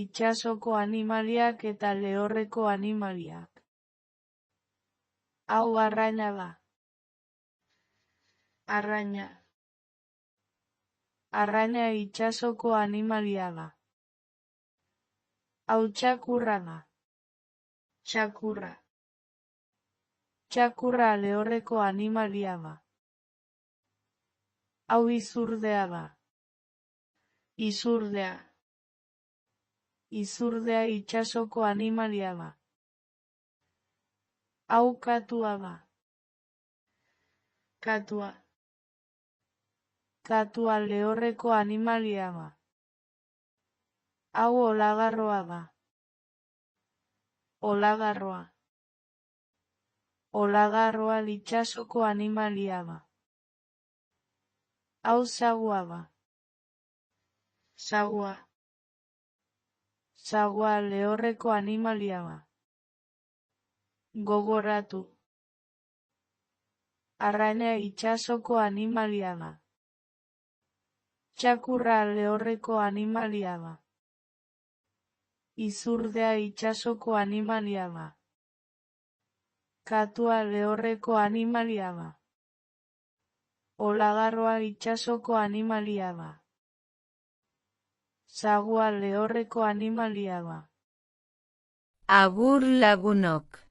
Itsasoko animaliak eta lehorreko animaliak. Hau arraina da. Arraina. Arraina itsasoko animalia da. Hau txakurra da. Txakurra. Txakurra lehorreko animalia da. Hau izurdea da. Izurdea. Izurdea itsasoko animalia da. Hau katua da. Katua. Katua lehorreko animalia da. Hau olagarroa da. Olagarroa. Olagarroa itsasoko animalia da. Hau sagua da. Sagua. Sagua lehorreko animalia da. Gogoratu. Arraina itsasoko animalia da. Txakurra lehorreko animalia da. Izurdea itsasoko animalia da. Katua lehorreko animalia da. Olagarroa itsasoko animalia da. Sagua lehorreko animalia da. Agur lagunok.